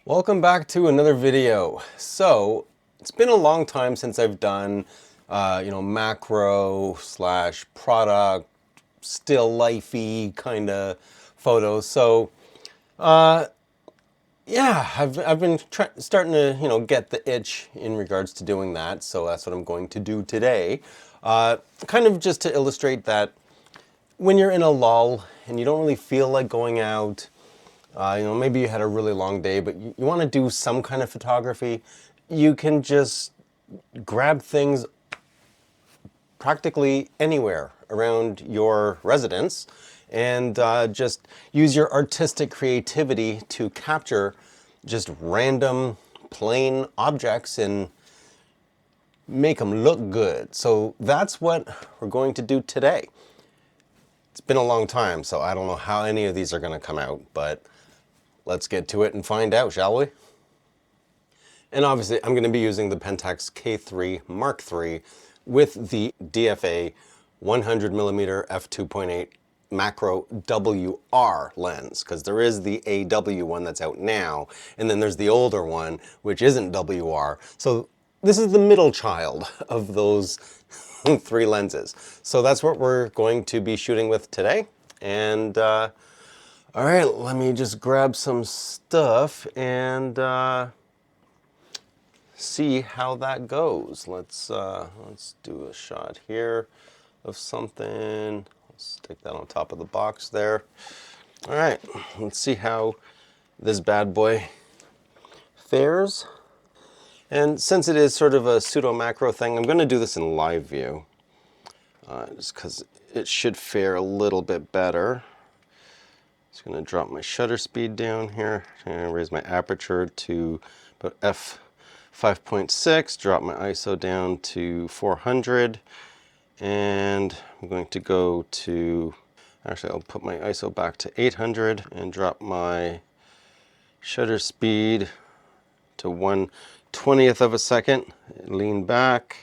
Welcome back to another video. So it's been a long time since I've done, macro slash product, still lifey kind of photos. So yeah, I've been starting to get the itch in regards to doing that. So that's what I'm going to do today. Kind of just to illustrate that when you're in a lull and you don't really feel like going out. Maybe you had a really long day, but you want to do some kind of photography. You can just grab things practically anywhere around your residence and just use your artistic creativity to capture just random plain objects and make them look good. So that's what we're going to do today. It's been a long time, so I don't know how any of these are going to come out, but let's get to it and find out, shall we? And obviously, I'm going to be using the Pentax K3 Mark III with the DFA 100mm f2.8 macro WR lens, because there is the AW one that's out now, and then there's the older one, which isn't WR. So this is the middle child of those three lenses. So that's what we're going to be shooting with today. And all right, let me just grab some stuff and see how that goes. Let's do a shot here of something. Let's stick that on top of the box there. All right, let's see how this bad boy fares. And since it is sort of a pseudo macro thing, I'm going to do this in live view, just because it should fare a little bit better. Just going to drop my shutter speed down here. I'm going to raise my aperture to about f5.6, drop my ISO down to 400, and I'm going to go to, actually I'll put my ISO back to 800 and drop my shutter speed to 1/20th of a second. Lean back.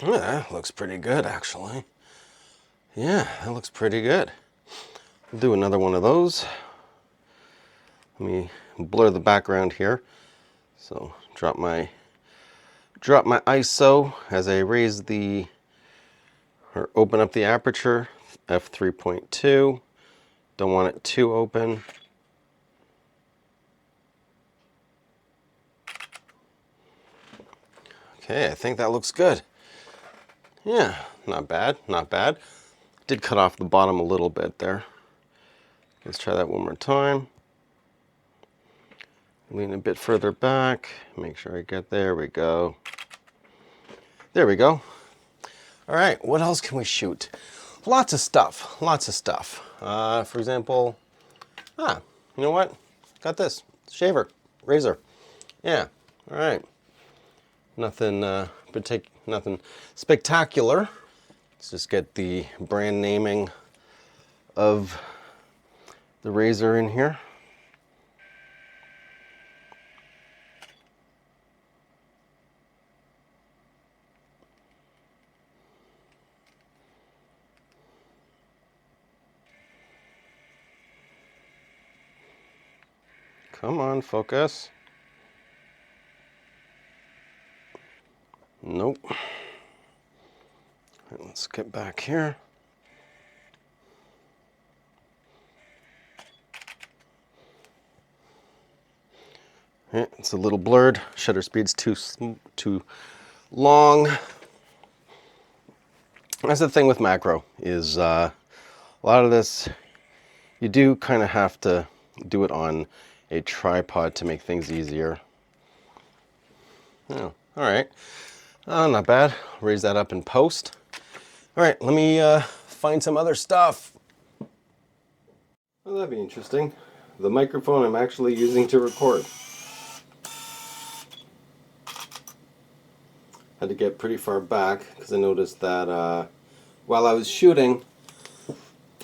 Yeah, that looks pretty good, actually. Yeah, that looks pretty good. I'll do another one of those. Let me blur the background here. So drop my ISO as I raise the, or open up the aperture, f3.2. Don't want it too open. Okay, I think that looks good. Yeah, not bad, not bad. Did cut off the bottom a little bit there. Let's try that one more time. Lean a bit further back. Make sure I get there. We go. There we go. All right, what else can we shoot? Lots of stuff, lots of stuff. For example, you know what? Got this, shaver, razor. Yeah, all right. Nothing nothing spectacular. Let's just get the brand naming of the razor in here. Come on, focus. Nope. Right, let's get back here. Right, it's a little blurred. Shutter speed's too long. That's the thing with macro, is a lot of this, you do kind of have to do it on a tripod to make things easier. Oh, all right. Not bad. Raise that up in post. All right, let me find some other stuff. Well, that'd be interesting. The microphone I'm actually using to record. Had to get pretty far back because I noticed that while I was shooting,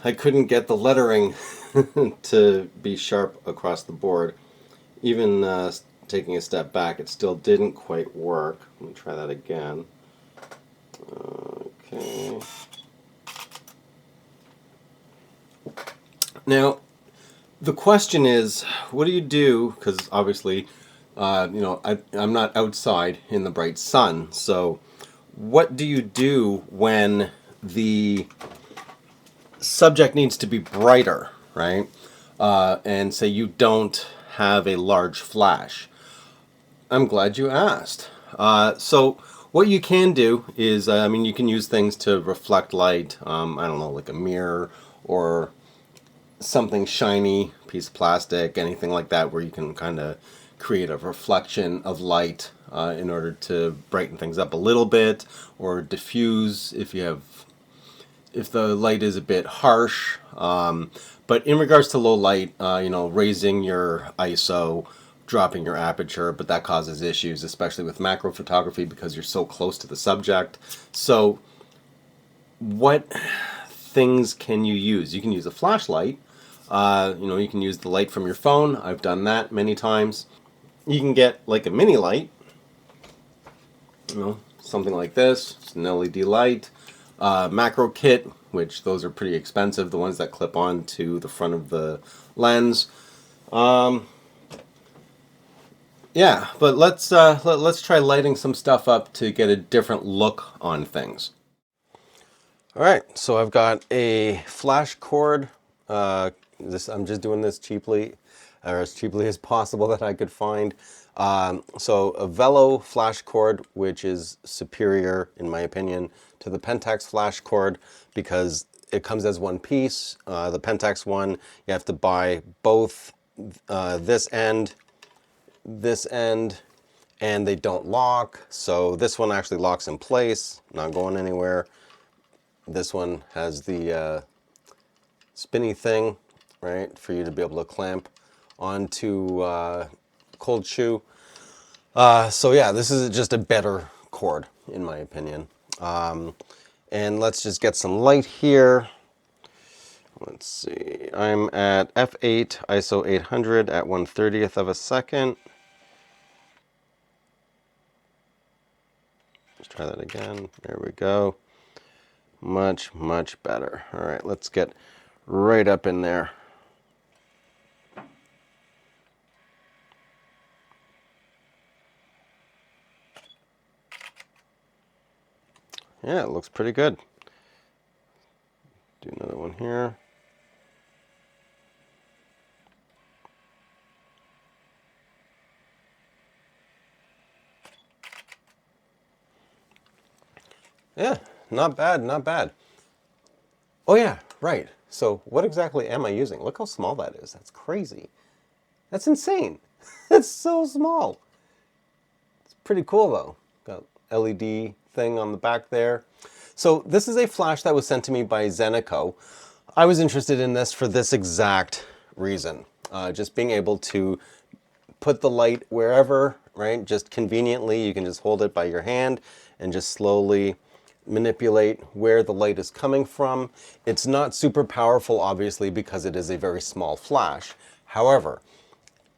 I couldn't get the lettering to be sharp across the board. Even taking a step back, it still didn't quite work. Let me try that again. Okay. Now, the question is, what do you do? Because obviously, I'm not outside in the bright sun. So, what do you do when the subject needs to be brighter, right? And say you don't have a large flash. I'm glad you asked. So what you can do is, you can use things to reflect light. I don't know, like a mirror or something shiny, piece of plastic, anything like that, where you can kind of create a reflection of light in order to brighten things up a little bit, or diffuse if the light is a bit harsh. But in regards to low light, raising your ISO, dropping your aperture, but that causes issues, especially with macro photography because you're so close to the subject. So what things can you use? You can use a flashlight. You can use the light from your phone. I've done that many times. You can get like a mini light, something like this. It's an LED light. Macro kit, which those are pretty expensive, the ones that clip on to the front of the lens. Yeah, but let's try lighting some stuff up to get a different look on things. All right, so I've got a flash cord. I'm just doing this cheaply, or as cheaply as possible that I could find. So a Velo flash cord, which is superior, in my opinion, to the Pentax flash cord because it comes as one piece. The Pentax one, you have to buy both this end, and they don't lock. So this one actually locks in place, not going anywhere. This one has the spinny thing, right, for you to be able to clamp onto cold shoe. So yeah, this is just a better cord, in my opinion. And let's just get some light here. Let's see, I'm at f8 ISO 800 at 1/30th of a second. Let's try that again. There we go. Much, much better. All right, let's get right up in there. Yeah, it looks pretty good. Do another one here. Yeah, not bad, not bad. Oh yeah, right. So what exactly am I using? Look how small that is. That's crazy. That's insane. That's so small. It's pretty cool though. Got LED thing on the back there. So this is a flash that was sent to me by ZENIKO. I was interested in this for this exact reason. Just being able to put the light wherever, right? Just conveniently, you can just hold it by your hand and just slowly manipulate where the light is coming from. It's not super powerful, obviously, because it is a very small flash. However,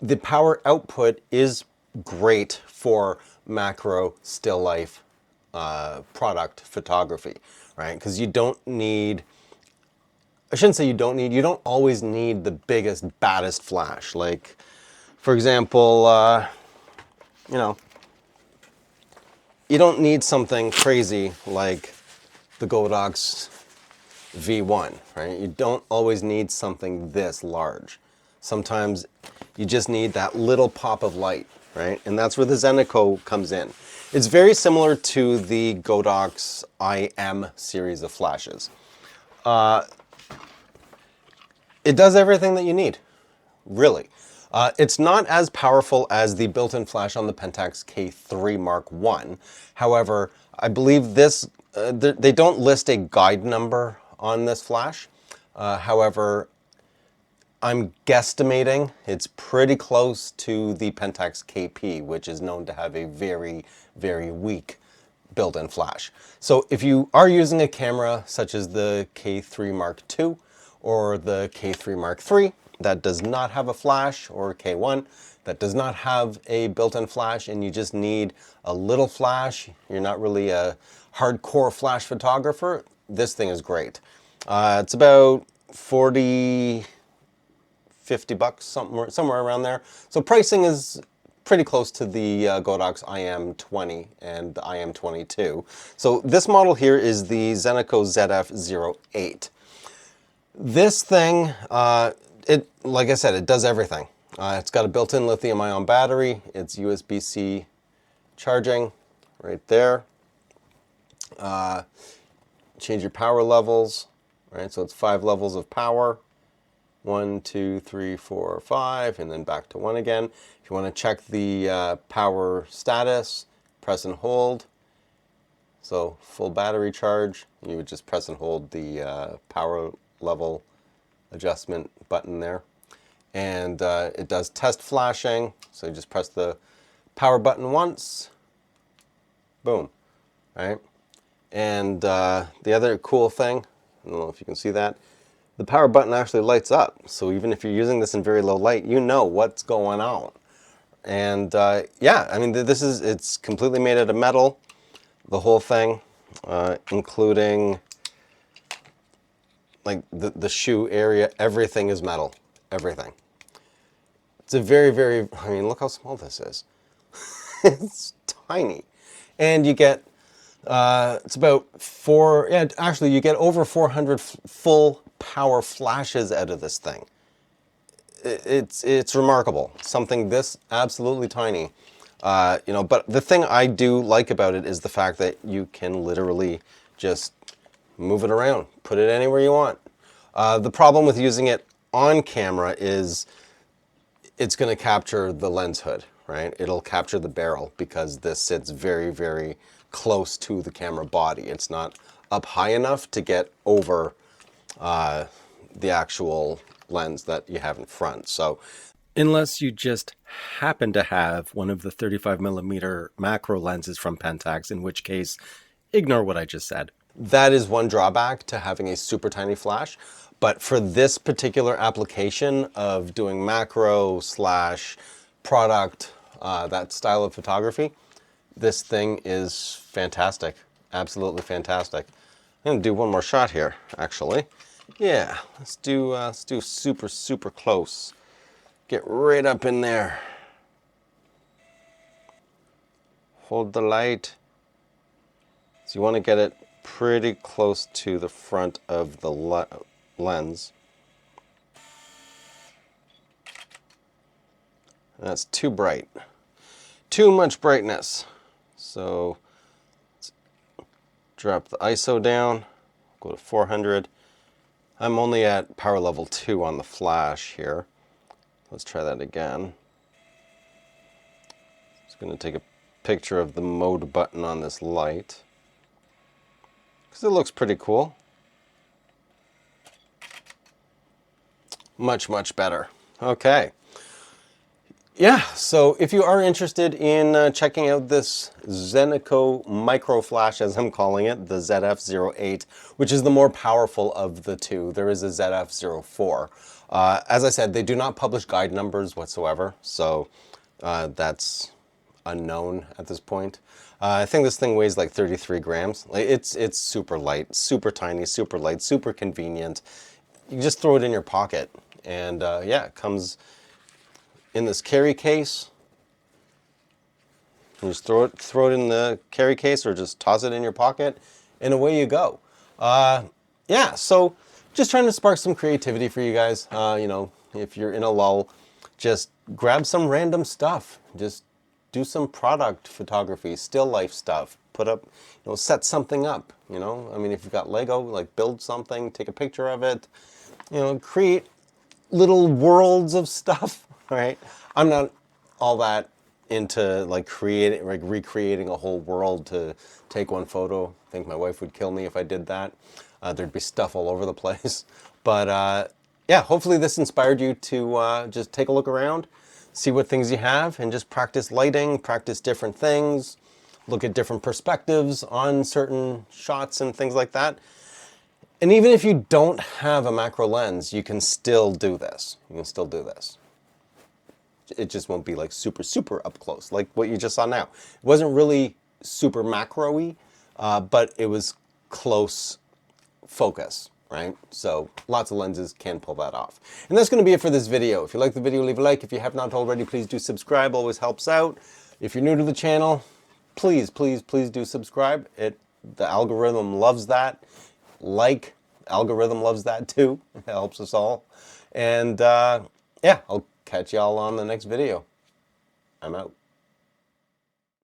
the power output is great for macro still life product photography, right? Because you don't need, I shouldn't say you don't always need the biggest, baddest flash. Like, for example, you don't need something crazy like the Godox V1, right? You don't always need something this large. Sometimes you just need that little pop of light, right? And that's where the ZENIKO comes in. It's very similar to the Godox IM series of flashes. It does everything that you need, really. It's not as powerful as the built-in flash on the Pentax K3 Mark I. However, I believe this, they don't list a guide number on this flash. However, I'm guesstimating it's pretty close to the Pentax KP, which is known to have a very, very weak built-in flash. So if you are using a camera such as the K3 Mark II or the K3 Mark III that does not have a flash, or K1 that does not have a built-in flash, and you just need a little flash, you're not really a hardcore flash photographer, this thing is great. It's about 40 50 bucks, somewhere around there. So pricing is pretty close to the Godox IM20 and the IM22. So this model here is the ZENIKO ZF08. This thing, like I said, it does everything. It's got a built-in lithium-ion battery. It's USB-C charging right there. Change your power levels, right? So it's 5 levels of power. 1, 2, 3, 4, 5, and then back to 1 again. If you want to check the power status, press and hold. So full battery charge, you would just press and hold the power level adjustment button there. And it does test flashing, so you just press the power button once, boom, right? And the other cool thing, I don't know if you can see that, the power button actually lights up. So even if you're using this in very low light, you know what's going on. And yeah, I mean, it's completely made out of metal, the whole thing, including like the shoe area, everything is metal, everything. It's a very, very, I mean, look how small this is. It's tiny. And you get, it's about actually you get over 400 full power flashes out of this thing. It's remarkable. Something this absolutely tiny. You know, but the thing I do like about it is the fact that you can literally just move it around, put it anywhere you want. The problem with using it on camera is it's going to capture the lens hood, right? It'll capture the barrel because this sits very, very close to the camera body. It's not up high enough to get over the actual lens that you have in front. So unless you just happen to have one of the 35mm macro lenses from Pentax, in which case, ignore what I just said. That is one drawback to having a super tiny flash. But for this particular application of doing macro / product, that style of photography, this thing is fantastic. Absolutely fantastic. I'm gonna do one more shot here, actually. Yeah, let's do super, super close. Get right up in there. Hold the light. So you want to get it pretty close to the front of the lens. That's too bright. Too much brightness. So let's drop the ISO down, go to 400. I'm only at power level 2 on the flash here. Let's try that again. Just going to take a picture of the mode button on this light, because it looks pretty cool. Much, much better. Okay. Yeah, so if you are interested in checking out this ZENIKO micro flash, as I'm calling it, the ZF08, which is the more powerful of the two. There is a ZF04. As I said, they do not publish guide numbers whatsoever, so that's unknown at this point. I think this thing weighs like 33 grams. Like it's super light, super tiny, super light, super convenient. You just throw it in your pocket, and yeah, it comes in this carry case. You just throw it in the carry case, or just toss it in your pocket, and away you go. Yeah, so just trying to spark some creativity for you guys. You know, if you're in a lull, just grab some random stuff. Just do some product photography, still life stuff. Put up, you know, set something up. You know, I mean, if you've got Lego, like build something, take a picture of it. You know, create little worlds of stuff. Right? I'm not all that into like recreating a whole world to take one photo. I think my wife would kill me if I did that. There'd be stuff all over the place. But yeah, hopefully this inspired you to just take a look around, see what things you have, and just practice lighting, practice different things, look at different perspectives on certain shots and things like that. And even if you don't have a macro lens, you can still do this. You can still do this. It just won't be like super, super up close, like what you just saw now. It wasn't really super macro-y, but it was close focus, right? So lots of lenses can pull that off. And that's going to be it for this video. If you like the video, leave a like. If you have not already, please do subscribe. Always helps out. If you're new to the channel, please, please, please do subscribe. The algorithm loves that. Algorithm loves that too. It helps us all. And yeah, I'll catch y'all on the next video. I'm out.